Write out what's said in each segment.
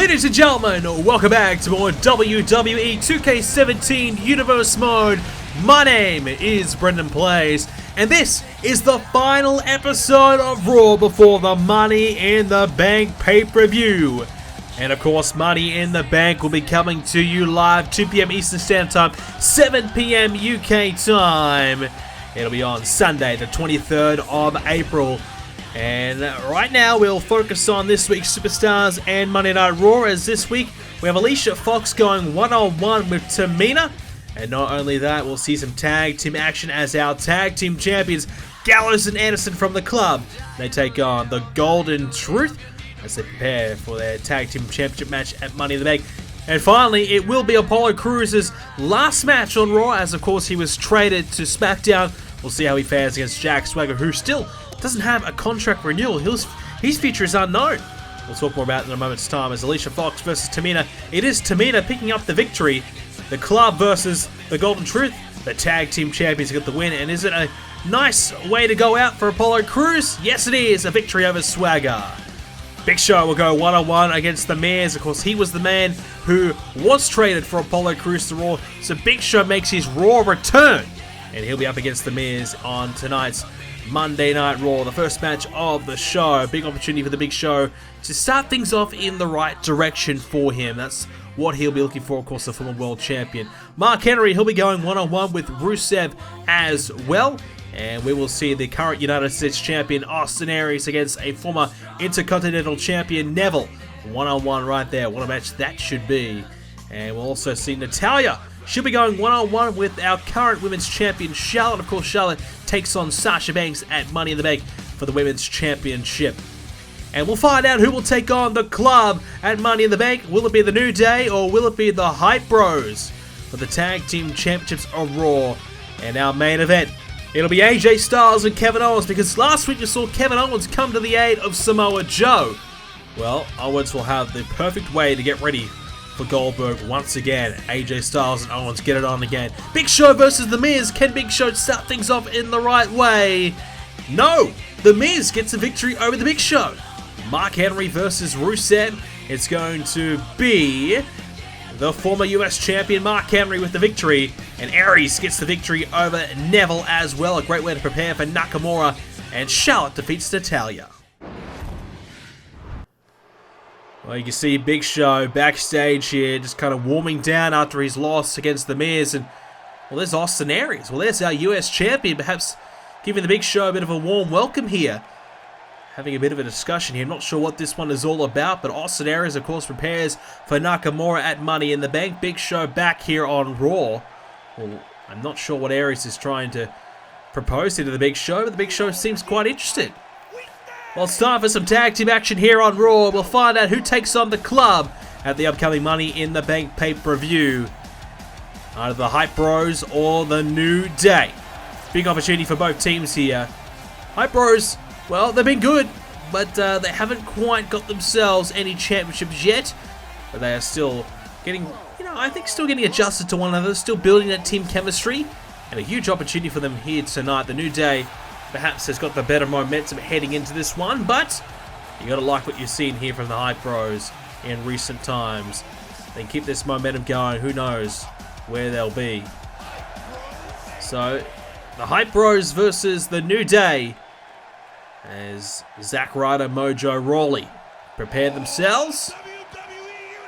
Ladies and gentlemen, welcome back to more WWE 2k17 Universe Mode. My name is BrendenPlayz, and this is the final episode of Raw before the Money in the Bank pay-per-view. And of course, Money in the Bank will be coming to you live 2 PM Eastern Standard Time, 7 PM UK time. It'll be on Sunday, the 23rd of April. And right now, we'll focus on this week's Superstars and Monday Night Raw, as this week we have Alicia Fox going one-on-one with Tamina. And not only that, we'll see some tag team action as our tag team champions, Gallows and Anderson from the club. They take on the Golden Truth as they prepare for their tag team championship match at Money in the Bank. And finally, it will be Apollo Crews' last match on Raw, as of course he was traded to Smackdown. We'll see how he fares against Jack Swagger, who still doesn't have a contract renewal. His future is unknown. We'll talk more about it in a moment's time. As Alicia Fox versus Tamina, it is Tamina picking up the victory. The club versus the Golden Truth. The tag team champions get the win. And is it a nice way to go out for Apollo Crews? Yes, it is. A victory over Swagger. Big Show will go one-on-one against The Miz. Of course, he was the man who was traded for Apollo Crews to Raw. So Big Show makes his Raw return. And he'll be up against The Miz on tonight's Monday Night Raw, the first match of the show. Big opportunity for the Big Show to start things off in the right direction for him. That's what he'll be looking for, of course, the former world champion. Mark Henry, he'll be going one-on-one with Rusev as well. And we will see the current United States champion Austin Aries against a former Intercontinental champion Neville. One-on-one right there. What a match that should be. And we'll also see Natalya. She'll be going one-on-one with our current women's champion Charlotte. Of course, Charlotte takes on Sasha Banks at Money in the Bank for the women's championship. And we'll find out who will take on the club at Money in the Bank. Will it be the New Day or will it be the Hype Bros for the tag team championships of Raw? And our main event, it'll be AJ Styles and Kevin Owens, because last week you saw Kevin Owens come to the aid of Samoa Joe. Well, Owens will have the perfect way to get ready for Goldberg once again. AJ Styles and Owens get it on again. Big Show versus The Miz. Can Big Show start things off in the right way? No! The Miz gets a victory over the Big Show. Mark Henry versus Rusev. It's going to be the former US champion Mark Henry with the victory. And Aries gets the victory over Neville as well. A great way to prepare for Nakamura. And Charlotte defeats Natalya. Well, you can see Big Show backstage here, just kind of warming down after his loss against The Miz. And, well, there's Austin Aries. Well, there's our US champion, perhaps giving the Big Show a bit of a warm welcome here. Having a bit of a discussion here. I'm not sure what this one is all about, but Austin Aries, of course, prepares for Nakamura at Money in the Bank. Big Show back here on Raw. Well, I'm not sure what Aries is trying to propose here to the Big Show, but the Big Show seems quite interested. Well, it's time for some tag team action here on Raw. We'll find out who takes on the club at the upcoming Money in the Bank pay-per-view. Either the Hype Bros or the New Day. Big opportunity for both teams here. Hype Bros, well, they've been good, but they haven't quite got themselves any championships yet. But they are still getting, I think still getting adjusted to one another, still building that team chemistry. And a huge opportunity for them here tonight. The New Day perhaps has got the better momentum heading into this one, but you gotta like what you've seen here from the Hype Bros in recent times. They keep this momentum going, who knows where they'll be. So, the Hype Bros versus the New Day, as Zack Ryder, Mojo Rawley prepare themselves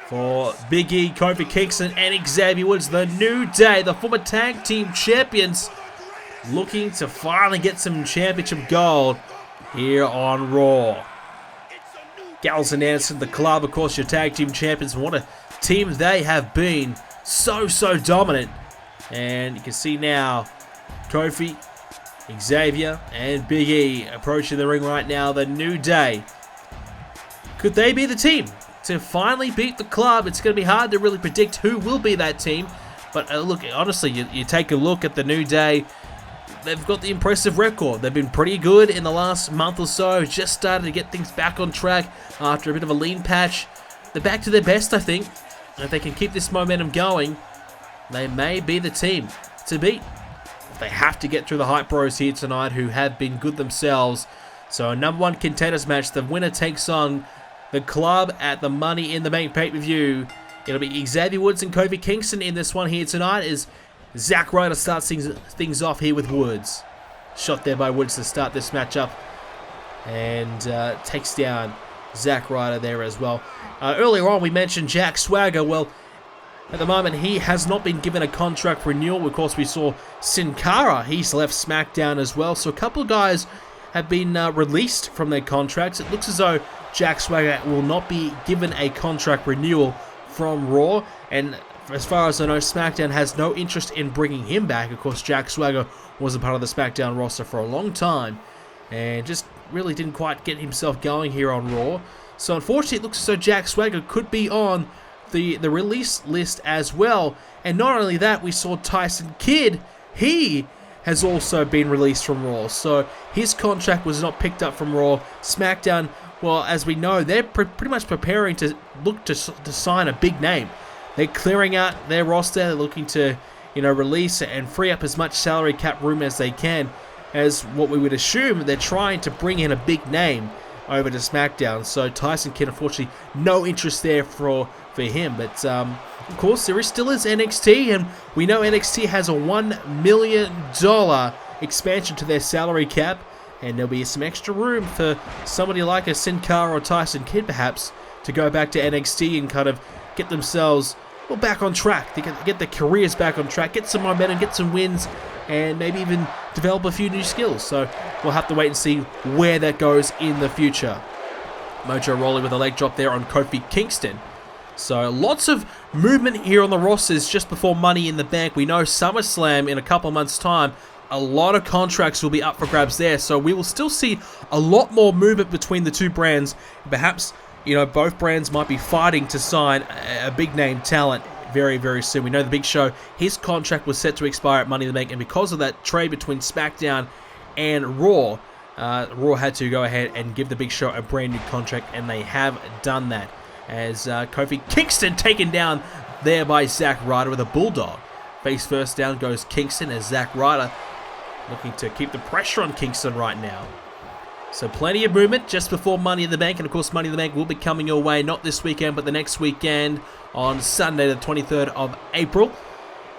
for Big E, Kofi Kingston, and Xavier Woods. The New Day, the former tag team champions, looking to finally get some championship gold here on Raw. Gallows and Anderson, the club, of course, your tag team champions. What a team they have been. So dominant. And you can see now Kofi, Xavier, and Big E approaching the ring right now. The New Day. Could they be the team to finally beat the club? It's going to be hard to really predict who will be that team. But look, honestly, you take a look at the New Day. They've got the impressive record. They've been pretty good in the last month or so. Just started to get things back on track after a bit of a lean patch. They're back to their best, I think. And if they can keep this momentum going, they may be the team to beat. They have to get through the Hype Bros here tonight, who have been good themselves. So a #1 contenders match. The winner takes on the club at the Money in the Bank pay-per-view. It'll be Xavier Woods and Kofi Kingston in this one here tonight as Zack Ryder starts things off here with Woods. Shot there by Woods to start this matchup. And takes down Zack Ryder there as well. Earlier on we mentioned Jack Swagger. Well, at the moment he has not been given a contract renewal. Of course we saw Sin Cara, he's left SmackDown as well. So a couple of guys have been released from their contracts. It looks as though Jack Swagger will not be given a contract renewal from Raw. And as far as I know, SmackDown has no interest in bringing him back. Of course, Jack Swagger was a part of the SmackDown roster for a long time and just really didn't quite get himself going here on Raw. So unfortunately, it looks as though Jack Swagger could be on the release list as well. And not only that, we saw Tyson Kidd. He has also been released from Raw. So his contract was not picked up from Raw. SmackDown, well, as we know, they're pretty much preparing to look to sign a big name. They're clearing out their roster. They're looking to, release and free up as much salary cap room as they can, as what we would assume they're trying to bring in a big name over to SmackDown. So Tyson Kidd, unfortunately, no interest there for him. But of course, there still is NXT, and we know NXT has a $1 million expansion to their salary cap, and there'll be some extra room for somebody like a Sin Cara or Tyson Kidd, perhaps, to go back to NXT and kind of get themselves back on track, to get their careers back on track, get some momentum, get some wins, and maybe even develop a few new skills. So we'll have to wait and see where that goes in the future. Mojo Rawley with a leg drop there on Kofi Kingston. So lots of movement here on the rosters just before Money in the Bank. We know SummerSlam in a couple of months' time, a lot of contracts will be up for grabs there. So we will still see a lot more movement between the two brands. Perhaps, both brands might be fighting to sign a big name talent very, very soon. We know the Big Show, his contract was set to expire at Money in the Bank, and because of that trade between SmackDown and Raw, Raw had to go ahead and give the Big Show a brand new contract, and they have done that. As Kofi Kingston taken down there by Zack Ryder with a bulldog. Face first down goes Kingston as Zack Ryder looking to keep the pressure on Kingston right now. So plenty of movement just before Money in the Bank. And of course, Money in the Bank will be coming your way not this weekend, but the next weekend on Sunday, the 23rd of April.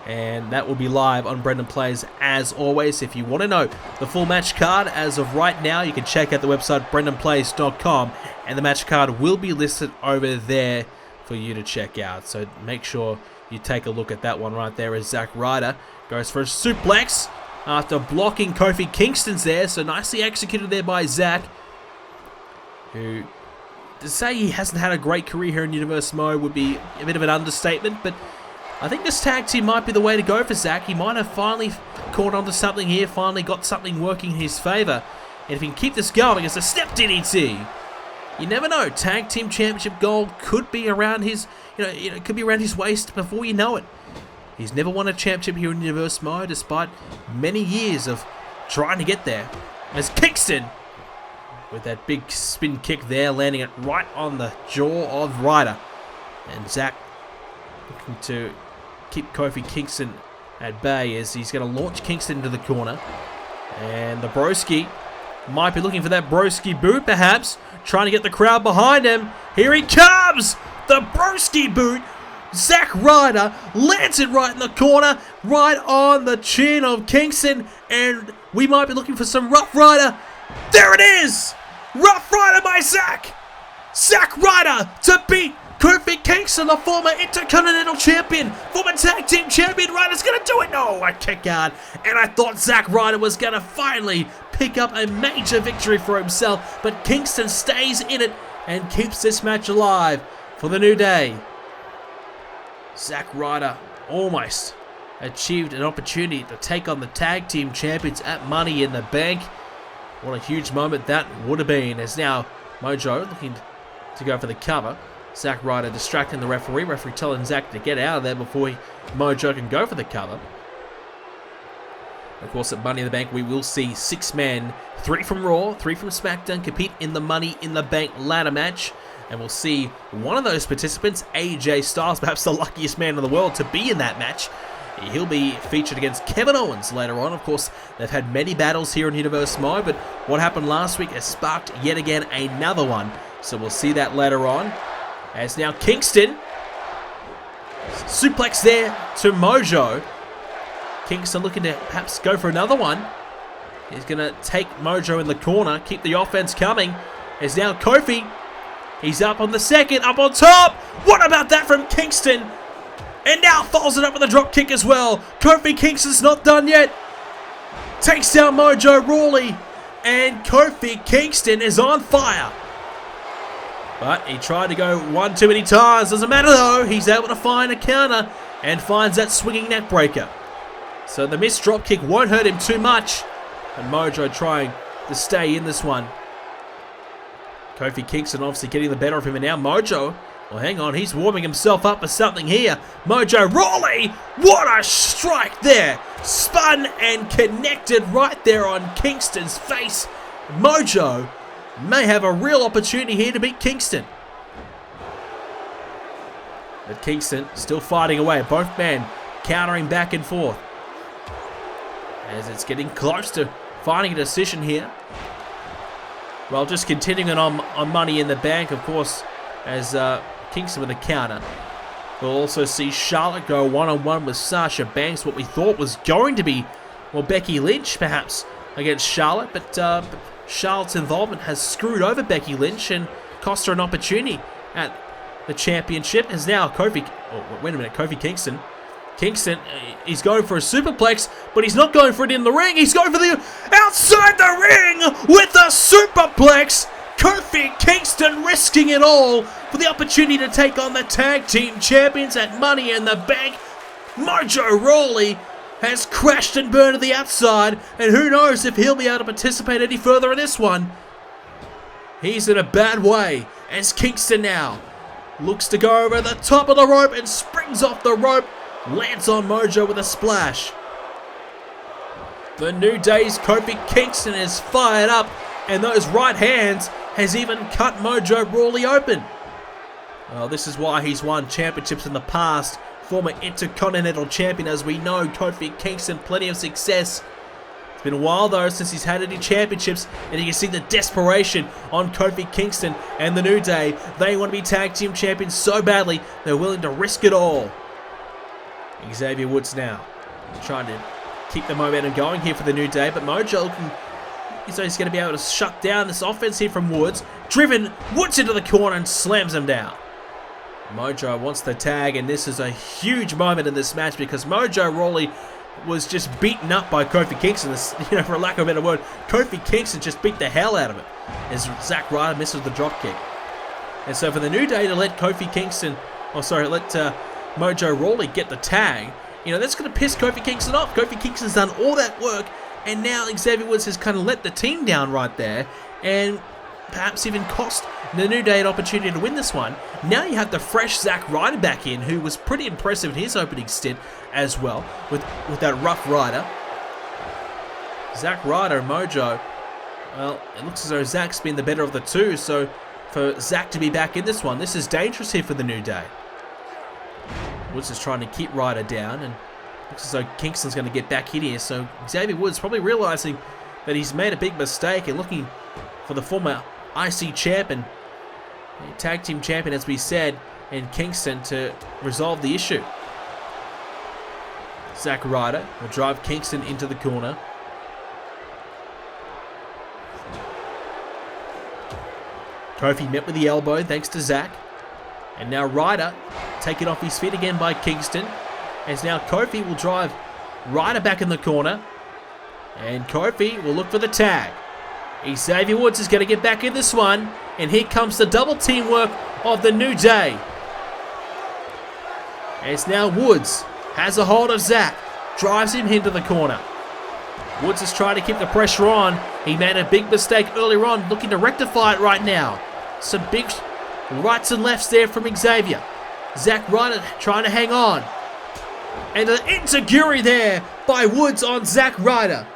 And that will be live on BrendenPlayz as always. If you want to know the full match card as of right now, you can check out the website BrendenPlayz.com. And the match card will be listed over there for you to check out. So make sure you take a look at that one right there as Zack Ryder goes for a suplex after blocking Kofi Kingston's there. So nicely executed there by Zack, who, to say he hasn't had a great career here in Universe Mode would be a bit of an understatement. But I think this tag team might be the way to go for Zack. He might have finally caught onto something here, finally got something working in his favor. And if he can keep this going, it's a step DDT. You never know. Tag Team Championship gold could be around his, could be around his waist before you know it. He's never won a championship here in Universe Mode, despite many years of trying to get there. As Kingston, with that big spin kick there, landing it right on the jaw of Ryder. And Zack looking to keep Kofi Kingston at bay as he's going to launch Kingston into the corner. And the Broski might be looking for that Broski boot, perhaps. Trying to get the crowd behind him. Here he comes! The Broski boot! Zack Ryder lands it right in the corner, right on the chin of Kingston. And we might be looking for some Rough Ryder. There it is! Rough Ryder by Zack! Zack Ryder to beat Kofi Kingston, the former Intercontinental Champion, former Tag Team Champion. Ryder's going to do it. No, a kick out. And I thought Zack Ryder was going to finally pick up a major victory for himself. But Kingston stays in it and keeps this match alive for the New Day. Zack Ryder almost achieved an opportunity to take on the Tag Team Champions at Money in the Bank. What a huge moment that would have been. As now Mojo looking to go for the cover. Zack Ryder distracting the referee. Referee telling Zack to get out of there before Mojo can go for the cover. Of course, at Money in the Bank, we will see 6 men, 3 from Raw, 3 from SmackDown, compete in the Money in the Bank ladder match. And we'll see one of those participants, AJ Styles, perhaps the luckiest man in the world to be in that match. He'll be featured against Kevin Owens later on. Of course, they've had many battles here in Universe Mode, but what happened last week has sparked yet again another one. So we'll see that later on. As now Kingston. Suplex there to Mojo. Kingston looking to perhaps go for another one. He's going to take Mojo in the corner. Keep the offense coming. As now Kofi. He's up on the second. Up on top. What about that from Kingston? And now follows it up with a drop kick as well. Kofi Kingston's not done yet. Takes down Mojo Rawley. And Kofi Kingston is on fire. But he tried to go one too many times. Doesn't matter though. He's able to find a counter. And finds that swinging neck breaker. So the missed drop kick won't hurt him too much. And Mojo trying to stay in this one. Kofi Kingston obviously getting the better of him. And now Mojo. Well, hang on, he's warming himself up for something here. Mojo Rawley, what a strike there. Spun and connected right there on Kingston's face. Mojo may have a real opportunity here to beat Kingston. But Kingston still fighting away. Both men countering back and forth. As it's getting close to finding a decision here. Well, just continuing on Money in the Bank, of course, as Kingston with a counter. We'll also see Charlotte go one-on-one with Sasha Banks. What we thought was going to be, well, Becky Lynch perhaps against Charlotte. But Charlotte's involvement has screwed over Becky Lynch and cost her an opportunity at the championship. As now Kofi... Oh, wait a minute. Kofi Kingston. Kingston, he's going for a superplex, but he's not going for it in the ring. He's going for the outside the ring with a superplex. Kofi Kingston risking it all for the opportunity to take on the tag team champions at Money in the Bank. Mojo Rawley has crashed and burned to the outside, and who knows if he'll be able to participate any further in this one. He's in a bad way as Kingston now looks to go over the top of the rope and springs off the rope, lands on Mojo with a splash. The New Day's Kofi Kingston is fired up, and those right hands has even cut Mojo Rawley open. Well, this is why he's won championships in the past. Former Intercontinental Champion, as we know, Kofi Kingston, plenty of success. It's been a while though since he's had any championships, and you can see the desperation on Kofi Kingston and the New Day. They want to be tag team champions so badly, they're willing to risk it all. Xavier Woods now trying to keep the momentum going here for the New Day, but Mojo looking... So he's going to be able to shut down this offense here from Woods. Driven Woods into the corner and slams him down. Mojo wants the tag, and this is a huge moment in this match because Mojo Rawley was just beaten up by Kofi Kingston. This, for lack of a better word, Kofi Kingston just beat the hell out of it as Zack Ryder misses the dropkick. And so for the New Day to let Kofi Kingston, let Mojo Rawley get the tag, that's going to piss Kofi Kingston off. Kofi Kingston's done all that work. And now Xavier Woods has kind of let the team down right there and perhaps even cost the New Day an opportunity to win this one. Now you have the fresh Zack Ryder back in, who was pretty impressive in his opening stint as well with that Rough Rider. Zack Ryder and Mojo, well, it looks as though Zack's been the better of the two, so for Zack to be back in this one, this is dangerous here for the New Day. Woods is trying to keep Ryder down, and looks as though Kingston's going to get back in here, so Xavier Woods probably realizing that he's made a big mistake and looking for the former IC champion, tag team champion as we said, and Kingston to resolve the issue. Zack Ryder will drive Kingston into the corner. Kofi met with the elbow thanks to Zack, and now Ryder taken off his feet again by Kingston. As now Kofi will drive Ryder back in the corner. And Kofi will look for the tag. Xavier Woods is going to get back in this one. And here comes the double teamwork of the New Day. As now Woods has a hold of Zack. Drives him into the corner. Woods is trying to keep the pressure on. He made a big mistake earlier on, looking to rectify it right now. Some big rights and lefts there from Xavier. Zack Ryder trying to hang on. And an enziguri there by Woods on Zack Ryder.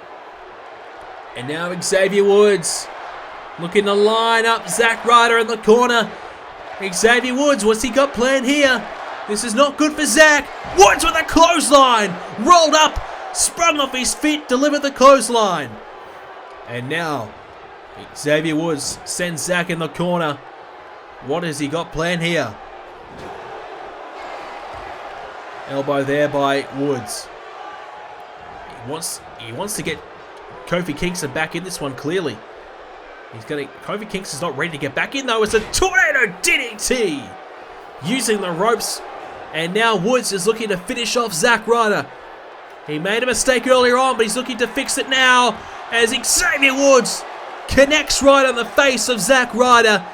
And now Xavier Woods looking to line up Zack Ryder in the corner. Xavier Woods, what's he got planned here? This is not good for Zack. Woods with a clothesline. Rolled up, sprung off his feet, delivered the clothesline. And now Xavier Woods sends Zack in the corner. What has he got planned here? Elbow there by Woods. He wants to get Kofi Kingston back in this one, clearly. Kofi Kingston's not ready to get back in, though. It's a tornado DDT! Using the ropes. And now Woods is looking to finish off Zack Ryder. He made a mistake earlier on, but he's looking to fix it now. As Xavier Woods connects right on the face of Zack Ryder.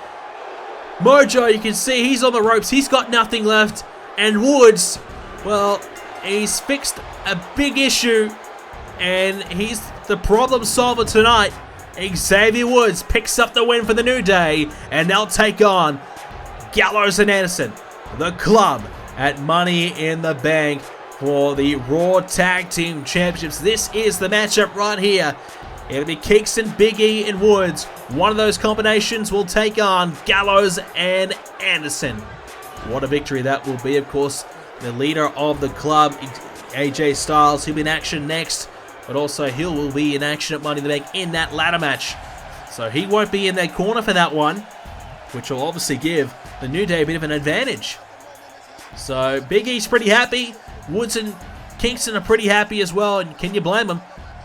Mojo, you can see he's on the ropes. He's got nothing left. And Woods, well, he's fixed a big issue. And he's the problem solver tonight. Xavier Woods picks up the win for the New Day. And they'll take on Gallows and Anderson, the club, at Money in the Bank for the Raw Tag Team Championships. This is the matchup right here. It'll be Kingston, Big E, and Woods. One of those combinations will take on Gallows and Anderson. What a victory that will be, of course. The leader of the club, AJ Styles, he'll be in action next. But also, he will be in action at Money in the Bank in that ladder match. So he won't be in their corner for that one, which will obviously give the New Day a bit of an advantage. So Big E's pretty happy. Woods and Kingston are pretty happy as well. And can you blame them?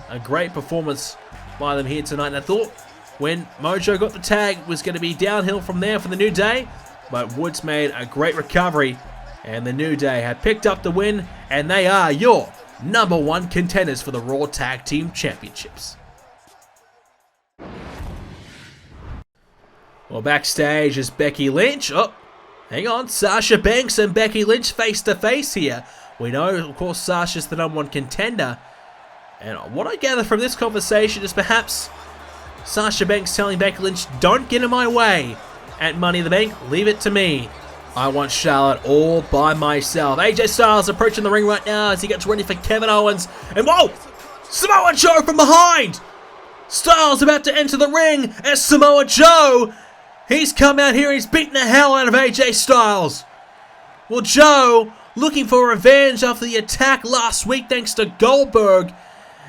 A great performance by them here tonight. And I thought when Mojo got the tag, it was going to be downhill from there for the New Day. But Woods made a great recovery. And the New Day had picked up the win. And they are your #1 contenders for the Raw Tag Team Championships. Well, backstage is Becky Lynch. Oh, hang on. Sasha Banks and Becky Lynch face to face here. We know, of course, Sasha's the #1 contender. And what I gather from this conversation is perhaps Sasha Banks telling Becky Lynch, don't get in my way at Money in the Bank. Leave it to me. I want Charlotte all by myself. AJ Styles approaching the ring right now as he gets ready for Kevin Owens. And whoa! Samoa Joe from behind! Styles about to enter the ring as Samoa Joe. He's come out here and he's beaten the hell out of AJ Styles. Well, Joe, looking for revenge after the attack last week thanks to Goldberg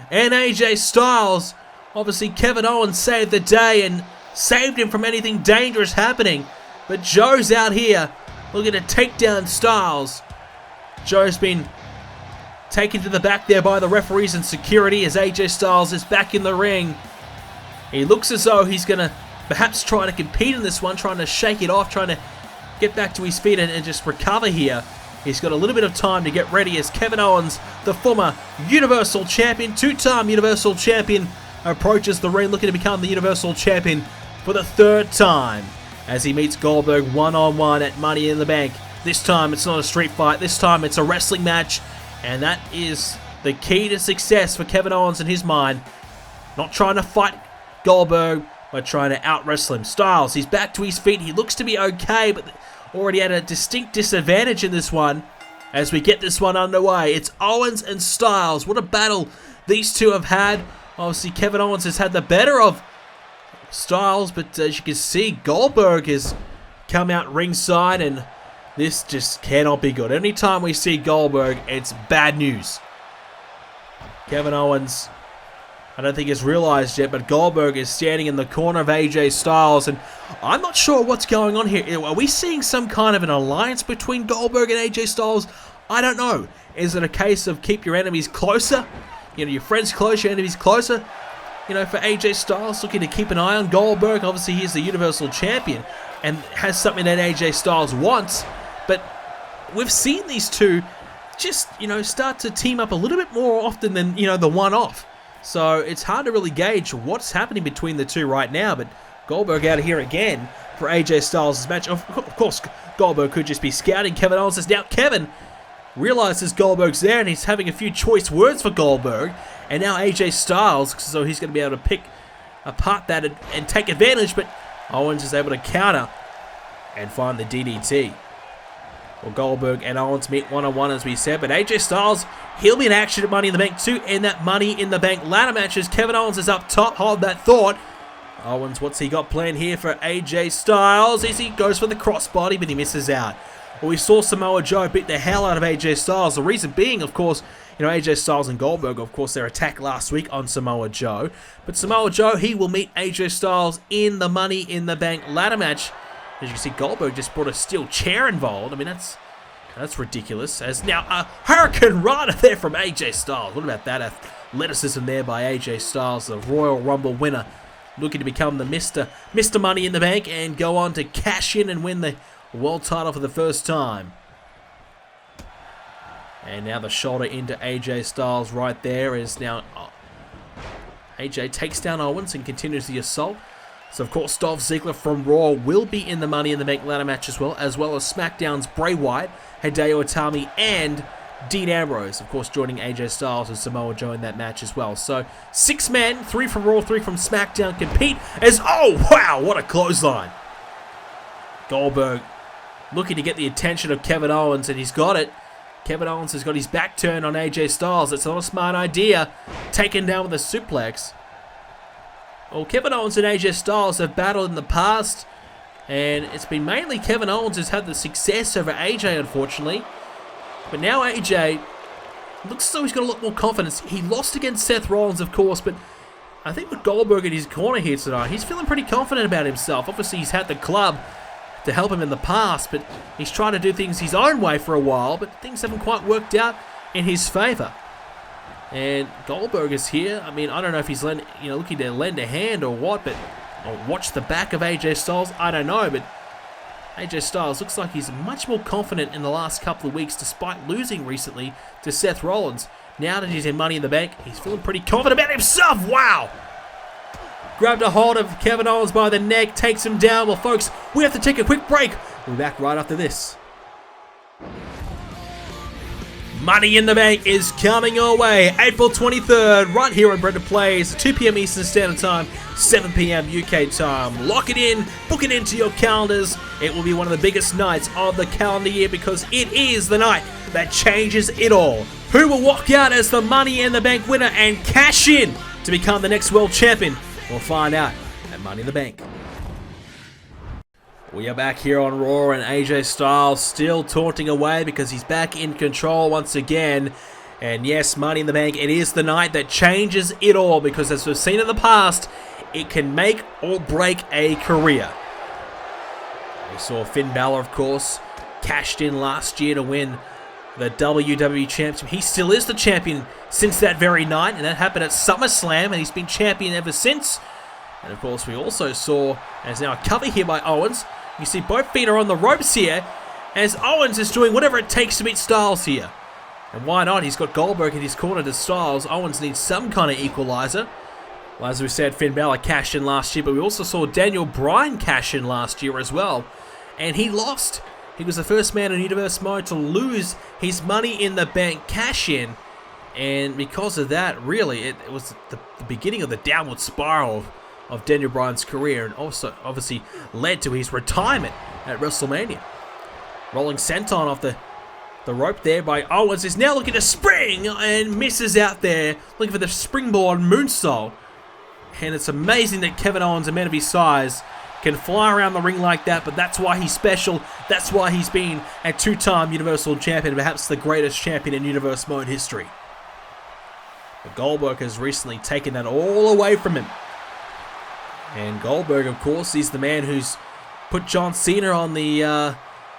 and AJ Styles. Obviously, Kevin Owens saved the day and saved him from anything dangerous happening. But Joe's out here looking to take down Styles. Joe's been taken to the back there by the referees and security as AJ Styles is back in the ring. He looks as though he's going to perhaps try to compete in this one, trying to shake it off, trying to get back to his feet and just recover here. He's got a little bit of time to get ready as Kevin Owens, the former Universal Champion, two-time Universal Champion, approaches the ring looking to become the Universal Champion for the 3rd time as he meets Goldberg one-on-one at Money in the Bank. This time it's not a street fight, this time it's a wrestling match, and that is the key to success for Kevin Owens in his mind. Not trying to fight Goldberg, but trying to out-wrestle him. Styles, he's back to his feet, he looks to be okay, but already at a distinct disadvantage in this one as we get this one underway. It's Owens and Styles. What a battle these two have had. Obviously, Kevin Owens has had the better of Styles, but as you can see, Goldberg has come out ringside, and this just cannot be good. Anytime we see Goldberg, it's bad news. Kevin Owens, I don't think has realized yet, but Goldberg is standing in the corner of AJ Styles, and I'm not sure what's going on here. Are we seeing some kind of an alliance between Goldberg and AJ Styles? I don't know. Is it a case of keep your enemies closer? You know, your friends close, your enemies closer? You know, for AJ Styles, looking to keep an eye on Goldberg. Obviously, he's the Universal Champion and has something that AJ Styles wants. But we've seen these two just, you know, start to team up a little bit more often than, you know, the one-off. So it's hard to really gauge what's happening between the two right now. But Goldberg out of here again for AJ Styles' match. Of course, Goldberg could just be scouting Kevin Owens. As now Kevin realizes Goldberg's there and he's having a few choice words for Goldberg. And now AJ Styles, so he's going to be able to pick apart that and take advantage. But Owens is able to counter and find the DDT. Well, Goldberg and Owens meet one-on-one, as we said. But AJ Styles, he'll be in action at Money in the Bank too. In that Money in the Bank ladder matches, Kevin Owens is up top. Hold that thought. Owens, what's he got planned here for AJ Styles? He goes for the crossbody, but he misses out. Well, we saw Samoa Joe beat the hell out of AJ Styles. The reason being, of course, you know, AJ Styles and Goldberg, of course, their attack last week on Samoa Joe. But Samoa Joe, he will meet AJ Styles in the Money in the Bank ladder match. As you can see, Goldberg just brought a steel chair involved. I mean, that's ridiculous. As now a Hurricane Rana there from AJ Styles. What about that athleticism there by AJ Styles, the Royal Rumble winner, looking to become the Mr. Money in the Bank and go on to cash in and win the world title for the first time. And now the shoulder into AJ Styles right there is now... AJ takes down Owens and continues the assault. So, of course, Dolph Ziggler from Raw will be in the Money in the Bank ladder match as well as SmackDown's Bray Wyatt, Hideo Itami, and Dean Ambrose, of course, joining AJ Styles and Samoa Joe in that match as well. So, 6 men, 3 from Raw, 3 from SmackDown compete as... Oh, wow, what a clothesline. Goldberg looking to get the attention of Kevin Owens, and he's got it. Kevin Owens has got his back turned on AJ Styles. It's not a smart idea. Taken down with a suplex. Well, Kevin Owens and AJ Styles have battled in the past, and it's been mainly Kevin Owens who's had the success over AJ, unfortunately. But now AJ looks as though he's got a lot more confidence. He lost against Seth Rollins, of course, but I think with Goldberg in his corner here tonight, he's feeling pretty confident about himself. Obviously, he's had the club to help him in the past, but he's trying to do things his own way for a while, but things haven't quite worked out in his favor. And Goldberg is here. I mean, I don't know if he's looking to lend a hand or what, but or watch the back of AJ Styles. I don't know, but AJ Styles looks like he's much more confident in the last couple of weeks, despite losing recently to Seth Rollins. Now that he's in Money in the Bank, he's feeling pretty confident about himself. Wow! Grabbed a hold of Kevin Owens by the neck, takes him down. Well, folks, we have to take a quick break. We'll be back right after this. Money in the Bank is coming your way April 23rd, right here on BrendenPlayz, 2 p.m. Eastern Standard Time, 7 p.m. UK time. Lock it in, book it into your calendars. It will be one of the biggest nights of the calendar year because it is the night that changes it all. Who will walk out as the Money in the Bank winner and cash in to become the next world champion? We'll find out at Money in the Bank. We are back here on Raw, and AJ Styles still taunting away because he's back in control once again. And yes, Money in the Bank, it is the night that changes it all because as we've seen in the past, it can make or break a career. We saw Finn Balor, of course, cashed in last year to win the WWE Championship. He still is the champion since that very night, and that happened at SummerSlam, and he's been champion ever since. And of course, we also saw, and there's now a cover here by Owens. You see both feet are on the ropes here, as Owens is doing whatever it takes to beat Styles here. And why not? He's got Goldberg in his corner to Styles. Owens needs some kind of equalizer. Well, as we said, Finn Balor cashed in last year, but we also saw Daniel Bryan cash in last year as well. And he lost. He was the first man in Universe Mode to lose his Money in the Bank cash in. And because of that, really, it was the beginning of the downward spiral of Daniel Bryan's career, and also obviously led to his retirement at WrestleMania. Rolling senton off the rope there by Owens is now looking to spring and misses out there, looking for the springboard moonsault. And it's amazing that Kevin Owens, a man of his size, can fly around the ring like that, but that's why he's special. That's why he's been a 2-time Universal Champion, perhaps the greatest champion in Universe Mode history. But Goldberg has recently taken that all away from him. And Goldberg, of course, is the man who's put John Cena on the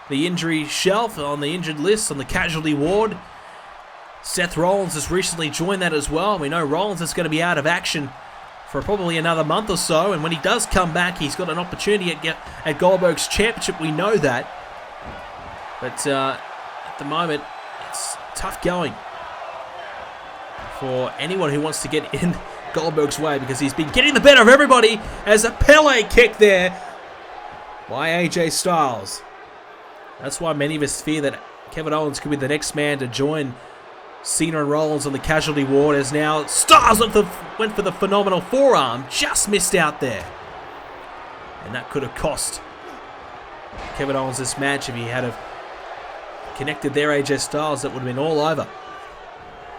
injury shelf, on the injured list, on the casualty ward. Seth Rollins has recently joined that as well. We know Rollins is going to be out of action for probably another month or so, and when he does come back, he's got an opportunity at Goldberg's championship. We know that. But at the moment, it's tough going for anyone who wants to get in Goldberg's way because he's been getting the better of everybody as a Pele kick there by AJ Styles. That's why many of us fear that Kevin Owens could be the next man to join Cena and Rollins on the casualty ward, as now Styles went for the phenomenal forearm, just missed out there. And that could have cost Kevin Owens this match if he had have connected there AJ Styles. That would have been all over.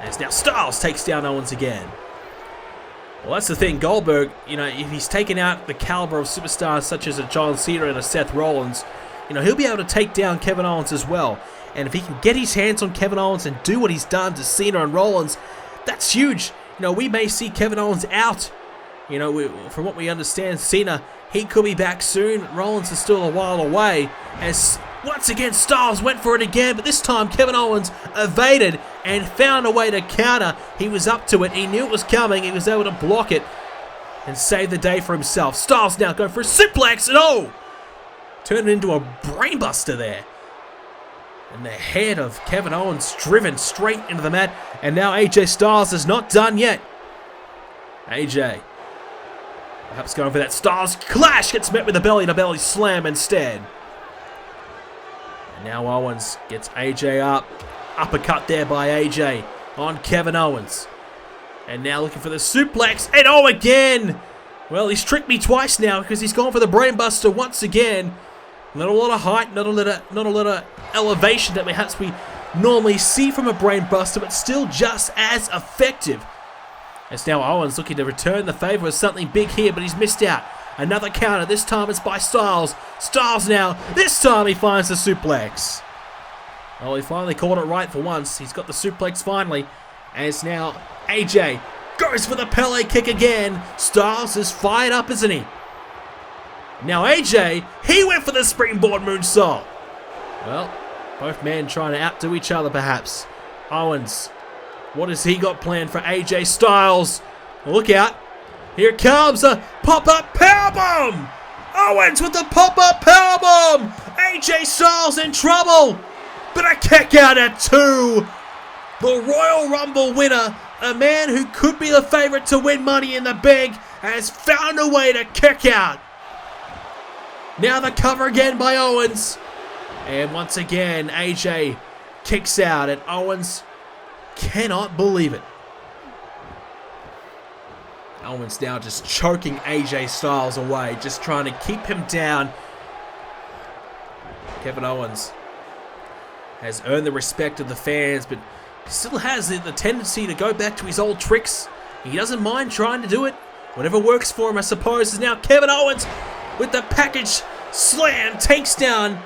As now Styles takes down Owens again. Well, that's the thing. Goldberg, if he's taken out the caliber of superstars such as a John Cena and a Seth Rollins, he'll be able to take down Kevin Owens as well. And if he can get his hands on Kevin Owens and do what he's done to Cena and Rollins, that's huge. We may see Kevin Owens out You know, from what we understand, Cena, he could be back soon. Rollins is still a while away. As once again, Styles went for it again, but this time Kevin Owens evaded and found a way to counter. He was up to it. He knew it was coming. He was able to block it and save the day for himself. Styles now going for a suplex, and oh! Turned it into a brainbuster there. And the head of Kevin Owens driven straight into the mat. And now AJ Styles is not done yet. AJ perhaps going for that Styles clash, gets met with a belly-to-belly slam instead. And now Owens gets AJ up. Uppercut there by AJ on Kevin Owens. And now looking for the suplex. And oh, again! Well, he's tricked me twice now because he's gone for the brainbuster once again. Not a lot of height, not a lot of elevation that perhaps we normally see from a brainbuster, but still just as effective. As now Owens looking to return the favor with something big here, but he's missed out. Another counter, this time it's by Styles. Styles now, this time he finds the suplex. Well, he finally caught it right for once. He's got the suplex finally. As now AJ goes for the Pele kick again. Styles is fired up, isn't he? Now AJ, he went for the springboard moonsault. Well, both men trying to outdo each other perhaps. Owens, what has he got planned for AJ Styles? Look out. Here it comes, a pop-up powerbomb! Owens with the pop-up powerbomb! AJ Styles in trouble! But a kick out at 2. The Royal Rumble winner, a man who could be the favorite to win Money in the Bank, has found a way to kick out. Now the cover again by Owens. And once again, AJ kicks out, and Owens cannot believe it. Owens now just choking AJ Styles away, just trying to keep him down. Kevin Owens has earned the respect of the fans, but still has the tendency to go back to his old tricks. He doesn't mind trying to do it. Whatever works for him, I suppose, is now Kevin Owens with the package slam, takes down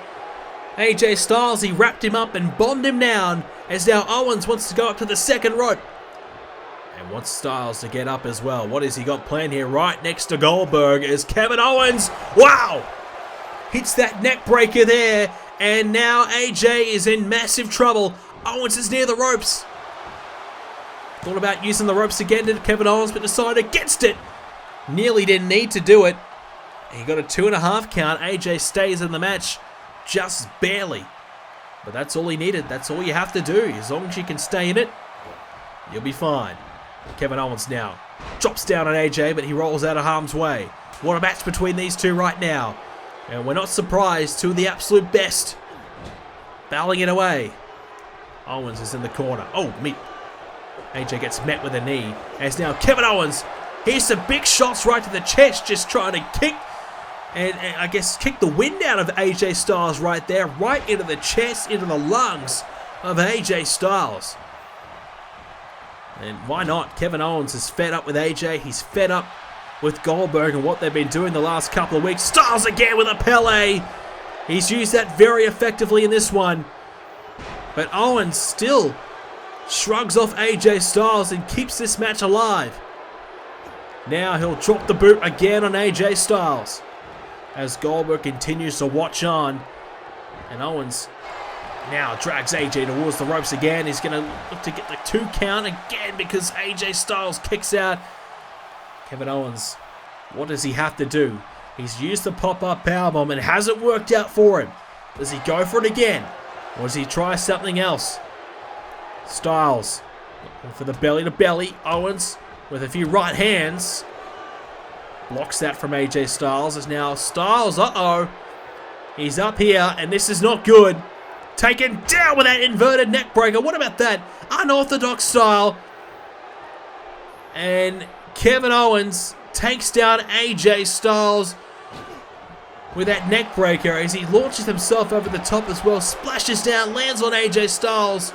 AJ Styles. He wrapped him up and bombed him down, as now Owens wants to go up to the second rope and wants Styles to get up as well. What has he got planned here? Right next to Goldberg is Kevin Owens. Wow! Hits that neck breaker there, and now AJ is in massive trouble. Owens is near the ropes. Thought about using the ropes again to Kevin Owens, but decided against it. Nearly didn't need to do it. He got a 2.5 count. AJ stays in the match just barely. But that's all he needed. That's all you have to do. As long as you can stay in it, you'll be fine. Kevin Owens now drops down on AJ, but he rolls out of harm's way. What a match between these two right now. And we're not surprised. Two of the absolute best battling it away. Owens is in the corner. Oh, me. AJ gets met with a knee. As now Kevin Owens, here's some big shots right to the chest, just trying to kick and I guess kick the wind out of AJ Styles right there, right into the chest, into the lungs of AJ Styles. And why not? Kevin Owens is fed up with AJ. He's fed up with Goldberg and what they've been doing the last couple of weeks. Styles again with a Pele. He's used that very effectively in this one. But Owens still shrugs off AJ Styles and keeps this match alive. Now he'll drop the boot again on AJ Styles as Goldberg continues to watch on. And Owens now drags AJ towards the ropes again. He's going to look to get the 2 count again because AJ Styles kicks out. Kevin Owens, what does he have to do? He's used the pop-up powerbomb and it hasn't worked out for him. Does he go for it again? Or does he try something else? Styles looking for the belly-to-belly. Owens with a few right hands blocks that from AJ Styles. As now Styles, he's up here and this is not good. Taken down with that inverted neck breaker. What about that? Unorthodox style. And Kevin Owens takes down AJ Styles with that neck breaker as he launches himself over the top as well. Splashes down, lands on AJ Styles.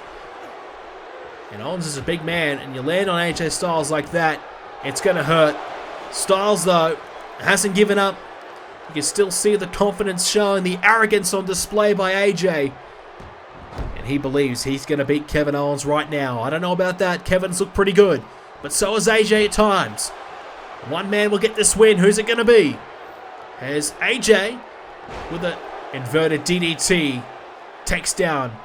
And Owens is a big man, and you land on AJ Styles like that, it's going to hurt. Styles, though, hasn't given up. You can still see the confidence showing, the arrogance on display by AJ. And he believes he's going to beat Kevin Owens right now. I don't know about that. Kevin's looked pretty good, but so has AJ at times. One man will get this win. Who's it going to be? Here's AJ with an inverted DDT. Takes down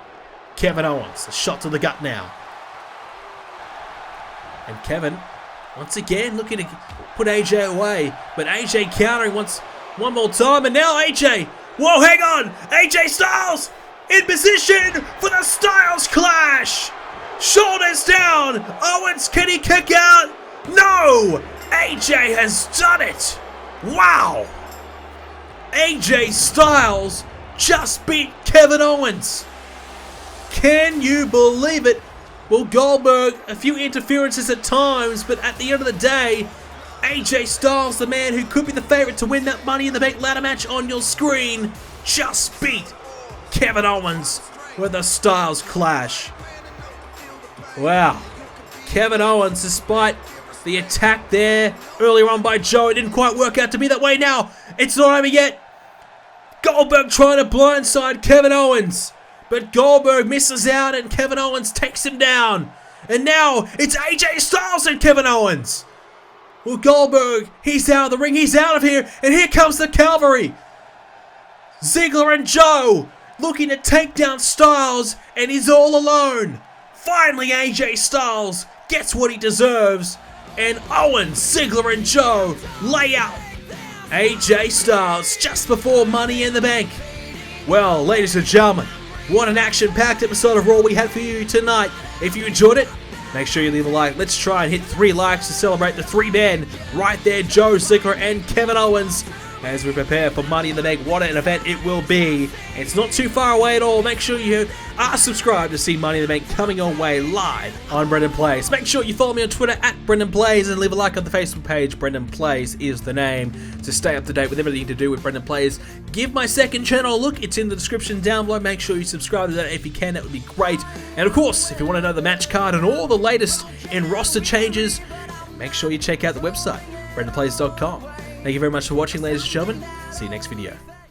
Kevin Owens. A shot to the gut now. And Kevin, once again, looking to put AJ away. But AJ countering once one more time. And now AJ. Whoa, hang on. AJ Styles in position for the Styles Clash. Shoulders down. Owens, can he kick out? No. AJ has done it. Wow. AJ Styles just beat Kevin Owens. Can you believe it? Well, Goldberg, a few interferences at times, but at the end of the day, AJ Styles, the man who could be the favorite to win that Money in the Bank ladder match on your screen, just beat Kevin Owens with a Styles Clash. Wow. Kevin Owens, despite the attack there earlier on by Joe, it didn't quite work out to be that way. Now, it's not over yet. Goldberg trying to blindside Kevin Owens. But Goldberg misses out and Kevin Owens takes him down. And now it's AJ Styles and Kevin Owens. Well, Goldberg, he's out of the ring. He's out of here. And here comes the cavalry. Ziggler and Joe looking to take down Styles. And he's all alone. Finally, AJ Styles gets what he deserves. And Owens, Ziggler and Joe lay out AJ Styles just before Money in the Bank. Well, ladies and gentlemen, what an action-packed episode of Raw we had for you tonight. If you enjoyed it, make sure you leave a like. Let's try and hit 3 likes to celebrate the 3 men right there, Joe, Ziggler and Kevin Owens, as we prepare for Money in the Bank. What an event it will be. It's not too far away at all. Make sure you are subscribed to see Money in the Bank coming your way live on BrendenPlayz. Make sure you follow me on Twitter at BrendenPlayz and leave a like on the Facebook page. BrendenPlayz is the name to stay up to date with everything to do with BrendenPlayz. Give my second channel a look. It's in the description down below. Make sure you subscribe to that if you can. That would be great. And of course, if you want to know the match card and all the latest in roster changes, make sure you check out the website, BrendenPlayz.com. Thank you very much for watching, ladies and gentlemen. See you next video.